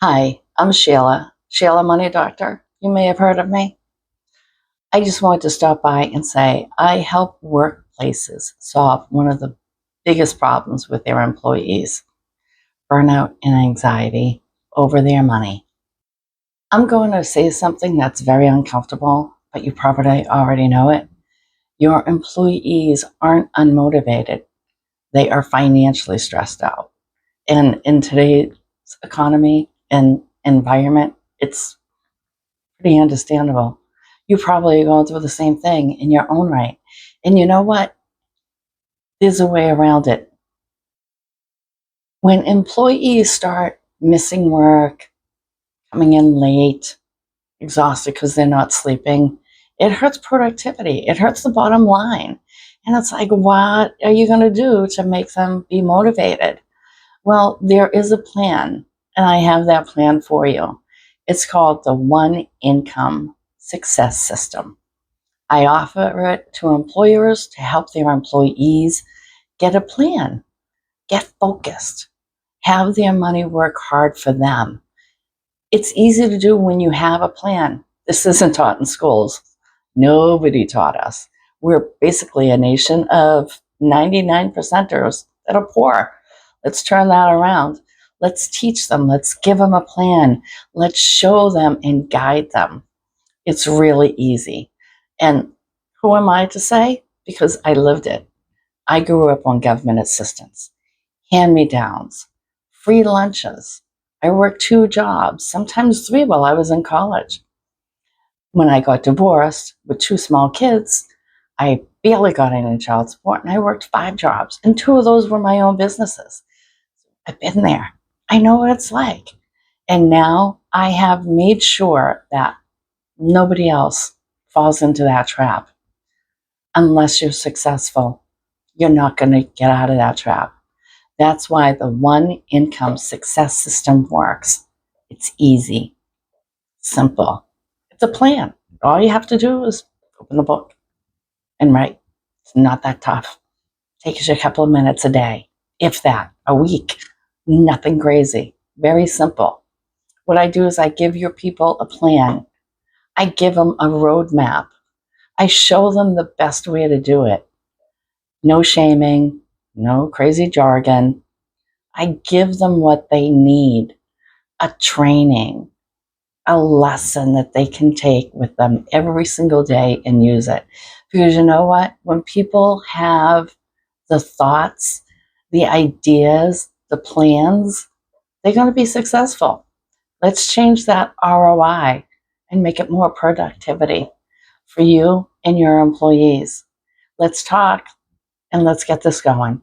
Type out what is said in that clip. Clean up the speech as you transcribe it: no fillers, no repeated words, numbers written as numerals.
Hi, I'm Sheila Money Doctor. You may have heard of me. I just wanted to stop by and say I help workplaces solve one of the biggest problems with their employees, burnout and anxiety over their money. I'm going to say something that's very uncomfortable, but you probably already know it. Your employees aren't unmotivated. They are financially stressed out. And in today's economy and environment, it's pretty understandable. You probably are going through the same thing in your own right. And you know what? There's a way around it. When employees start missing work, coming in late, exhausted because they're not sleeping, it hurts productivity. It hurts the bottom line. And it's like, what are you going to do to make them be motivated? Well, there is a plan, and I have that plan for you. It's called the One Income Success System. I offer it to employers to help their employees get a plan, get focused, have their money work hard for them. It's easy to do when you have a plan. This isn't taught in schools. Nobody taught us. We're basically a nation of 99 percenters that are poor. Let's turn that around. Let's teach them. Let's give them a plan. Let's show them and guide them. It's really easy. And who am I to say? Because I lived it. I grew up on government assistance, hand-me-downs, free lunches. I worked 2 jobs, sometimes 3 while I was in college. When I got divorced with 2 small kids, I barely got any child support, and I worked 5 jobs, and 2 of those were my own businesses. I've been there. I know what it's like. And now I have made sure that nobody else falls into that trap. Unless you're successful, you're not going to get out of that trap. That's why the One Income Success System works. It's easy, simple. It's a plan. All you have to do is open the book and write. It's not that tough. Takes you a couple of minutes a day, if that, a week. Nothing crazy. Very simple. What I do is I give your people a plan. I give them a roadmap. I show them the best way to do it. No shaming, no crazy jargon. I give them what they need, a training, a lesson that they can take with them every single day and use it. Because you know what? When people have the thoughts, the ideas, the plans, they're going to be successful. Let's change that ROI and make it more productivity for you and your employees. Let's talk and let's get this going.